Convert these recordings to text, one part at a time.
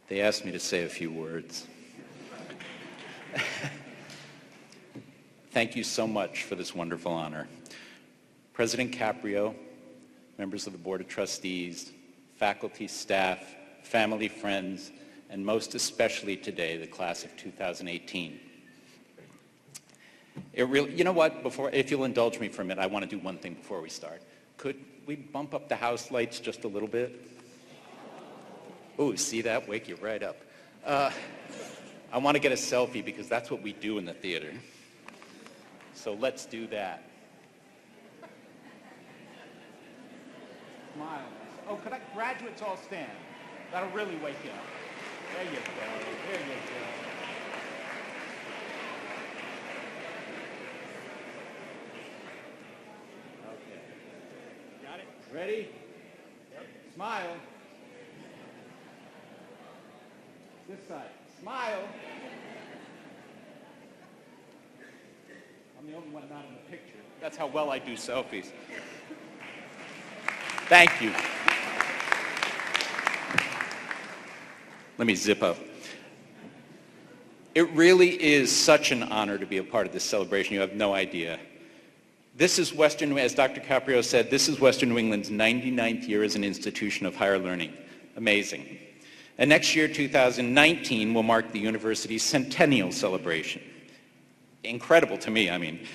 They asked me to say a few words. Thank you so much for this wonderful honor. President Caprio, members of the Board of Trustees, faculty, staff, family, friends, and most especially today, the class of 2018. You know what, if you'll indulge me for a minute, I want to do one thing before we start. Could we bump up the house lights just a little bit? Ooh, see that? Wake you right up. I want to get a selfie because that's what we do in the theater. So let's do that. Smile. Oh, could I, graduates all stand? That'll really wake you up. There you go. There you go. Okay. Got it? Ready? Yep. Smile. This side. Smile. I'm the only one not in the picture. That's how well I do selfies. Thank you. Let me zip up. It really is such an honor to be a part of this celebration. You have no idea. This is Western, as Dr. Caprio said, this is Western New England's 99th year as an institution of higher learning. Amazing. And next year, 2019, will mark the university's centennial celebration. Incredible to me, I mean.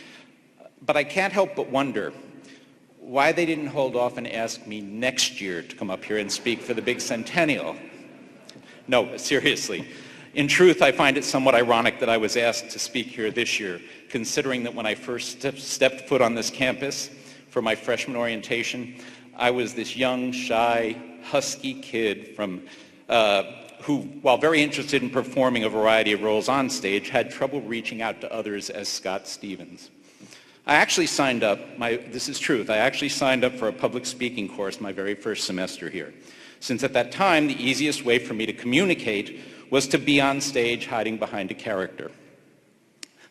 But I can't help but wonder why they didn't hold off and ask me next year to come up here and speak for the big centennial. No, seriously. In truth, I find it somewhat ironic that I was asked to speak here this year, considering that when I first stepped foot on this campus for my freshman orientation, I was this young, shy, husky kid from who, while very interested in performing a variety of roles on stage, had trouble reaching out to others as Scott Stevens. I actually signed up, this is truth, I actually signed up for a public speaking course my very first semester here, since at that time the easiest way for me to communicate was to be on stage hiding behind a character.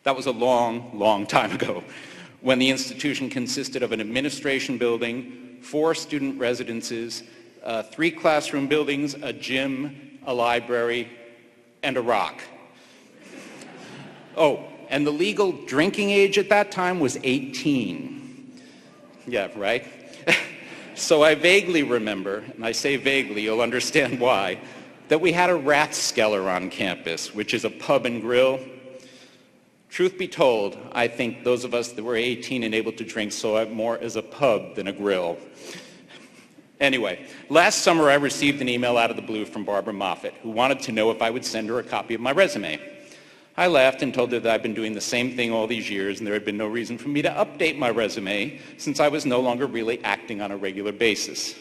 That was a long, long time ago, when the institution consisted of an administration building, 4 student residences, 3 classroom buildings, a gym, a library, and a rock. Oh, and the legal drinking age at that time was 18. Yeah, right? So I vaguely remember, and I say vaguely, you'll understand why, that we had a Rathskeller on campus, which is a pub and grill. Truth be told, I think those of us that were 18 and able to drink saw it more as a pub than a grill. Anyway, last summer I received an email out of the blue from Barbara Moffett, who wanted to know if I would send her a copy of my resume. I laughed and told her that I'd been doing the same thing all these years and there had been no reason for me to update my resume since I was no longer really acting on a regular basis.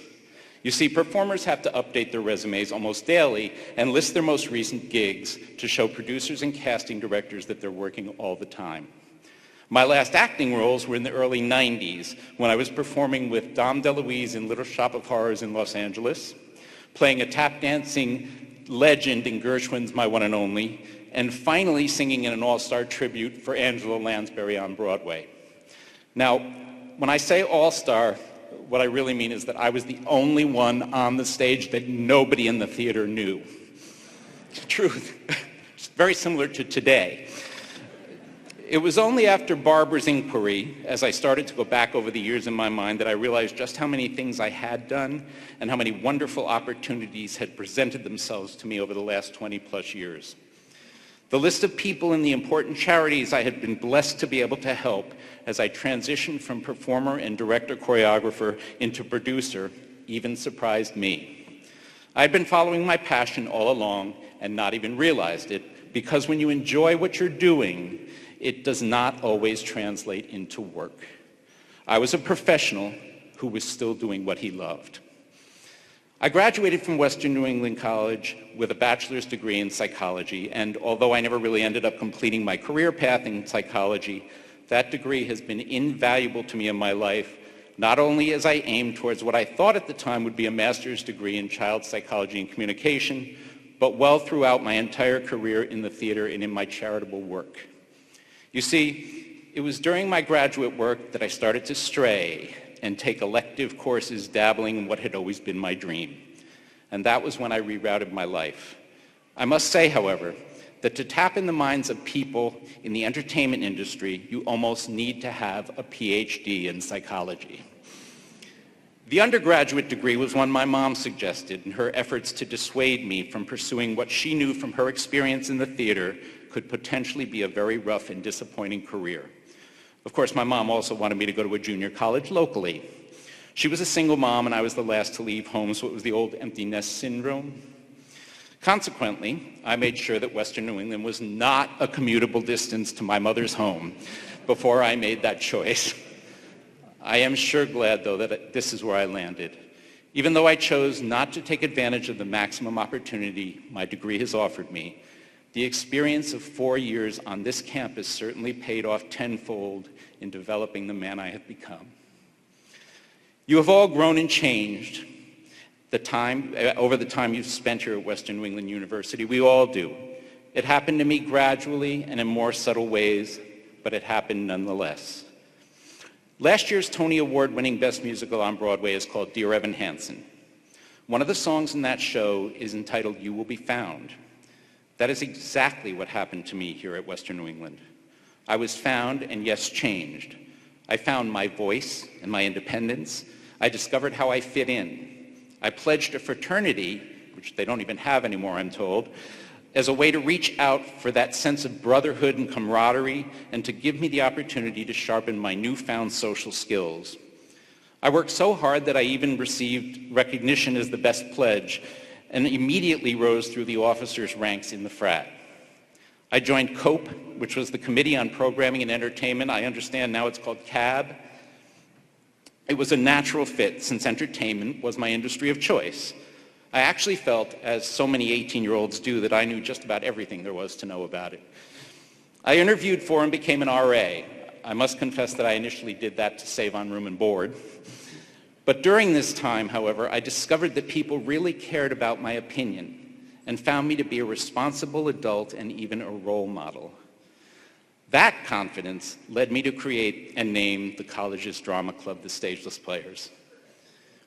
You see, performers have to update their resumes almost daily and list their most recent gigs to show producers and casting directors that they're working all the time. My last acting roles were in the early 90s when I was performing with Dom DeLuise in Little Shop of Horrors in Los Angeles, playing a tap dancing legend in Gershwin's My One and Only, and finally singing in an all-star tribute for Angela Lansbury on Broadway. Now, when I say all-star, what I really mean is that I was the only one on the stage that nobody in the theater knew. Truth. It's very similar to today. It was only after Barbara's inquiry, as I started to go back over the years in my mind, that I realized just how many things I had done and how many wonderful opportunities had presented themselves to me over the last 20 plus years. The list of people and the important charities I had been blessed to be able to help as I transitioned from performer and director choreographer into producer even surprised me. I'd been following my passion all along and not even realized it, because when you enjoy what you're doing, it does not always translate into work. I was a professional who was still doing what he loved. I graduated from Western New England College with a bachelor's degree in psychology, and although I never really ended up completing my career path in psychology, that degree has been invaluable to me in my life, not only as I aimed towards what I thought at the time would be a master's degree in child psychology and communication, but well throughout my entire career in the theater and in my charitable work. You see, it was during my graduate work that I started to stray and take elective courses dabbling in what had always been my dream. And that was when I rerouted my life. I must say, however, that to tap in the minds of people in the entertainment industry, you almost need to have a PhD in psychology. The undergraduate degree was one my mom suggested in her efforts to dissuade me from pursuing what she knew from her experience in the theater could potentially be a very rough and disappointing career. Of course, my mom also wanted me to go to a junior college locally. She was a single mom and I was the last to leave home, so it was the old empty nest syndrome. Consequently, I made sure that Western New England was not a commutable distance to my mother's home before I made that choice. I am sure glad, though, that this is where I landed. Even though I chose not to take advantage of the maximum opportunity my degree has offered me, the experience of 4 years on this campus certainly paid off tenfold in developing the man I have become. You have all grown and changed over the time you've spent here at Western New England University. We all do. It happened to me gradually and in more subtle ways, but it happened nonetheless. Last year's Tony Award-winning Best Musical on Broadway is called Dear Evan Hansen. One of the songs in that show is entitled You Will Be Found. That is exactly what happened to me here at Western New England. I was found and, yes, changed. I found my voice and my independence. I discovered how I fit in. I pledged a fraternity, which they don't even have anymore, I'm told, as a way to reach out for that sense of brotherhood and camaraderie and to give me the opportunity to sharpen my newfound social skills. I worked so hard that I even received recognition as the best pledge and immediately rose through the officers' ranks in the frat. I joined COPE, which was the Committee on Programming and Entertainment. I understand now it's called CAB. It was a natural fit since entertainment was my industry of choice. I actually felt, as so many 18-year-olds do, that I knew just about everything there was to know about it. I interviewed for and became an RA. I must confess that I initially did that to save on room and board. But during this time, however, I discovered that people really cared about my opinion and found me to be a responsible adult and even a role model. That confidence led me to create and name the college's drama club, the Stageless Players,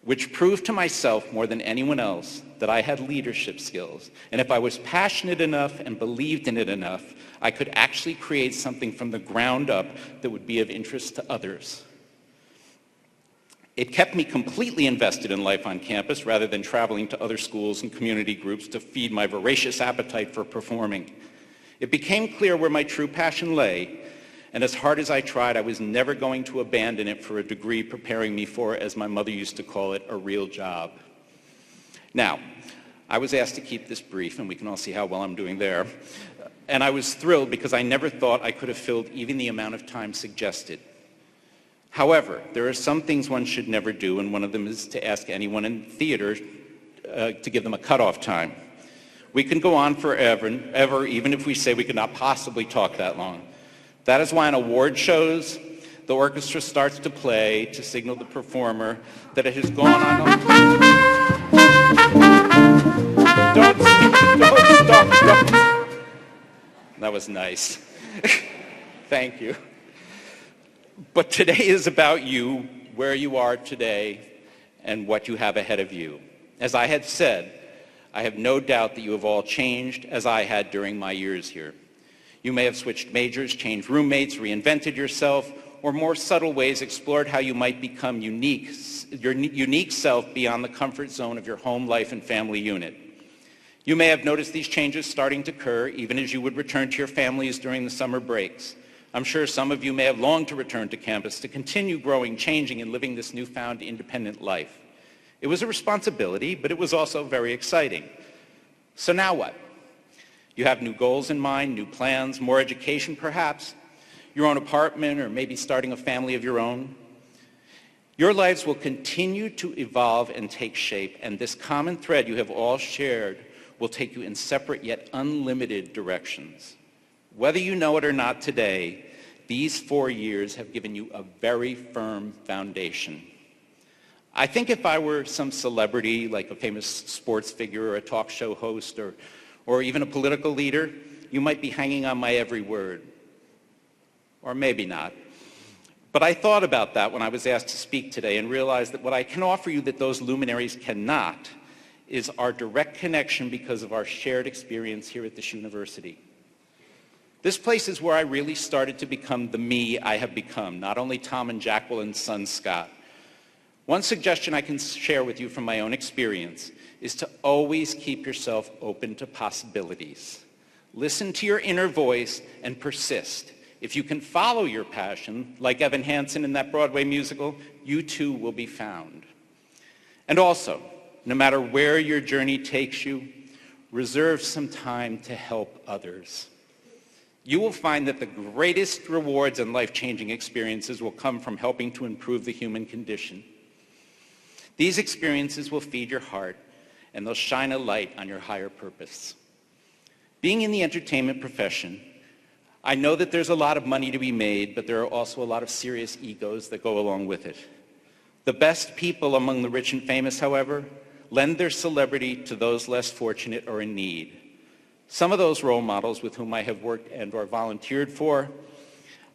which proved to myself more than anyone else that I had leadership skills. And if I was passionate enough and believed in it enough, I could actually create something from the ground up that would be of interest to others. It kept me completely invested in life on campus rather than traveling to other schools and community groups to feed my voracious appetite for performing. It became clear where my true passion lay, and as hard as I tried, I was never going to abandon it for a degree preparing me for, as my mother used to call it, a real job. Now, I was asked to keep this brief, and we can all see how well I'm doing there. And I was thrilled because I never thought I could have filled even the amount of time suggested. However, there are some things one should never do, and one of them is to ask anyone in theater to give them a cutoff time. We can go on forever, even if we say we could not possibly talk that long. That is why on award shows, the orchestra starts to play to signal the performer that it has gone on. Don't stop. That was nice. Thank you. But today is about you, where you are today, and what you have ahead of you. As I had said, I have no doubt that you have all changed, as I had during my years here. You may have switched majors, changed roommates, reinvented yourself, or more subtle ways explored how you might become your unique self beyond the comfort zone of your home life and family unit. You may have noticed these changes starting to occur even as you would return to your families during the summer breaks. I'm sure some of you may have longed to return to campus to continue growing, changing, and living this newfound independent life. It was a responsibility, but it was also very exciting. So now what? You have new goals in mind, new plans, more education perhaps, your own apartment, or maybe starting a family of your own. Your lives will continue to evolve and take shape, and this common thread you have all shared will take you in separate yet unlimited directions. Whether you know it or not today, these 4 years have given you a very firm foundation. I think if I were some celebrity, like a famous sports figure or a talk show host or even a political leader, you might be hanging on my every word. Or maybe not. But I thought about that when I was asked to speak today and realized that what I can offer you that those luminaries cannot is our direct connection because of our shared experience here at this university. This place is where I really started to become the me I have become, not only Tom and Jacqueline's son, Scott. One suggestion I can share with you from my own experience is to always keep yourself open to possibilities. Listen to your inner voice and persist. If you can follow your passion, like Evan Hansen in that Broadway musical, you too will be found. And also, no matter where your journey takes you, reserve some time to help others. You will find that the greatest rewards and life-changing experiences will come from helping to improve the human condition. These experiences will feed your heart, and they'll shine a light on your higher purpose. Being in the entertainment profession, I know that there's a lot of money to be made, but there are also a lot of serious egos that go along with it. The best people among the rich and famous, however, lend their celebrity to those less fortunate or in need. Some of those role models with whom I have worked and or volunteered for,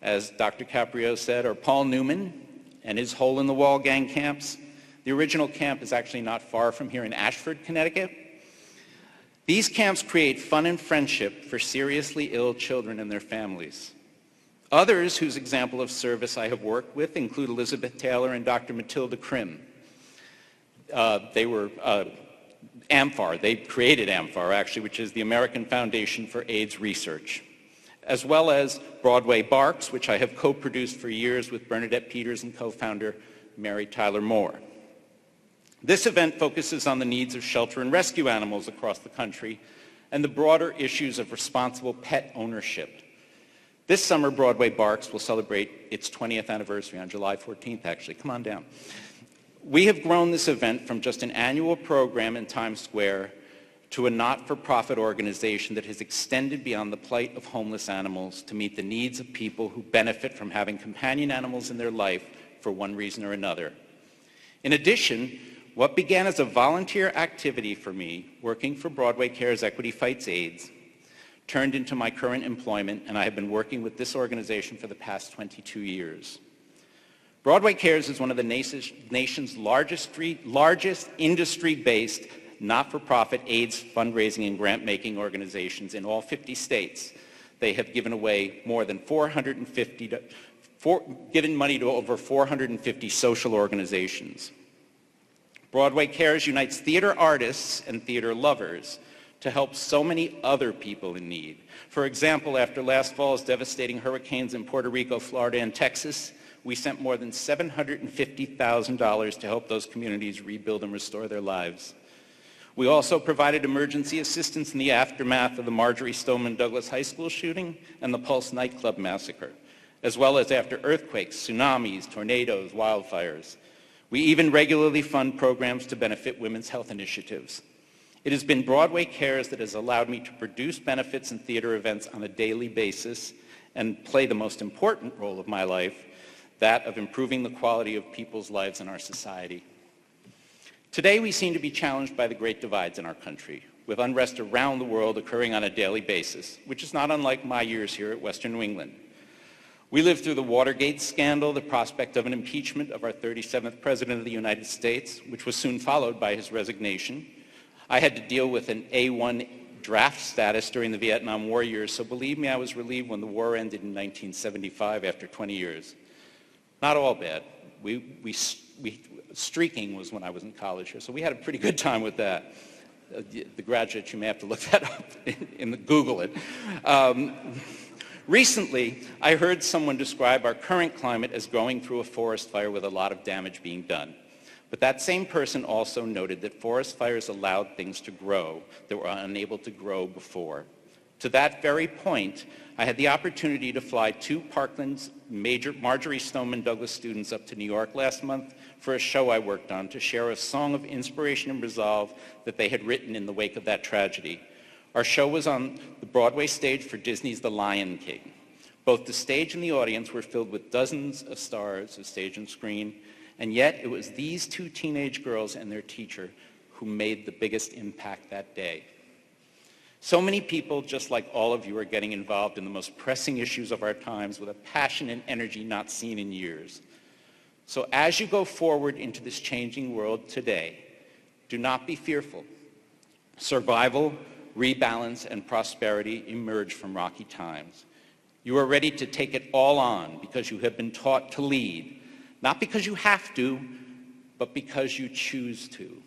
as Dr. Caprio said, are Paul Newman and his hole-in-the-wall gang camps. The original camp is actually not far from here in Ashford, Connecticut. These camps create fun and friendship for seriously ill children and their families. Others whose example of service I have worked with include Elizabeth Taylor and Dr. Matilda Krim. They were AMFAR. They created AMFAR, actually, which is the American Foundation for AIDS Research, as well as Broadway Barks, which I have co-produced for years with Bernadette Peters and co-founder Mary Tyler Moore. This event focuses on the needs of shelter and rescue animals across the country and the broader issues of responsible pet ownership. This summer, Broadway Barks will celebrate its 20th anniversary on July 14th, actually. Come on down. We have grown this event from just an annual program in Times Square to a not-for-profit organization that has extended beyond the plight of homeless animals to meet the needs of people who benefit from having companion animals in their life for one reason or another. In addition, what began as a volunteer activity for me, working for Broadway Cares Equity Fights AIDS, turned into my current employment, and I have been working with this organization for the past 22 years. Broadway Cares is one of the nation's largest industry-based, not-for-profit AIDS fundraising and grant-making organizations in all 50 states. They have given away more than given money to over 450 social organizations. Broadway Cares unites theater artists and theater lovers to help so many other people in need. For example, after last fall's devastating hurricanes in Puerto Rico, Florida, and Texas, we sent more than $750,000 to help those communities rebuild and restore their lives. We also provided emergency assistance in the aftermath of the Marjorie Stoneman Douglas High School shooting and the Pulse nightclub massacre, as well as after earthquakes, tsunamis, tornadoes, wildfires. We even regularly fund programs to benefit women's health initiatives. It has been Broadway Cares that has allowed me to produce benefits and theater events on a daily basis and play the most important role of my life, that of improving the quality of people's lives in our society. Today, we seem to be challenged by the great divides in our country, with unrest around the world occurring on a daily basis, which is not unlike my years here at Western New England. We lived through the Watergate scandal, the prospect of an impeachment of our 37th President of the United States, which was soon followed by his resignation. I had to deal with an A1 draft status during the Vietnam War years, so believe me, I was relieved when the war ended in 1975 after 20 years. Not all bad. Streaking was when I was in college here, so we had a pretty good time with that. The graduates, you may have to look that up and Google it. Recently, I heard someone describe our current climate as going through a forest fire with a lot of damage being done. But that same person also noted that forest fires allowed things to grow that were unable to grow before. To that very point, I had the opportunity to fly two Parkland's Marjorie Stoneman Douglas students up to New York last month for a show I worked on to share a song of inspiration and resolve that they had written in the wake of that tragedy. Our show was on the Broadway stage for Disney's The Lion King. Both the stage and the audience were filled with dozens of stars of stage and screen, and yet it was these two teenage girls and their teacher who made the biggest impact that day. So many people, just like all of you, are getting involved in the most pressing issues of our times with a passion and energy not seen in years. So as you go forward into this changing world today, do not be fearful. Survival, rebalance, and prosperity emerge from rocky times. You are ready to take it all on because you have been taught to lead, not because you have to, but because you choose to.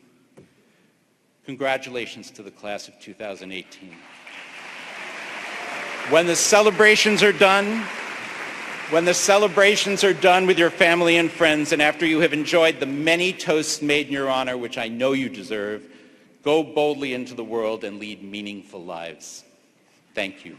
Congratulations to the class of 2018. When the celebrations are done with your family and friends, and after you have enjoyed the many toasts made in your honor, which I know you deserve, go boldly into the world and lead meaningful lives. Thank you.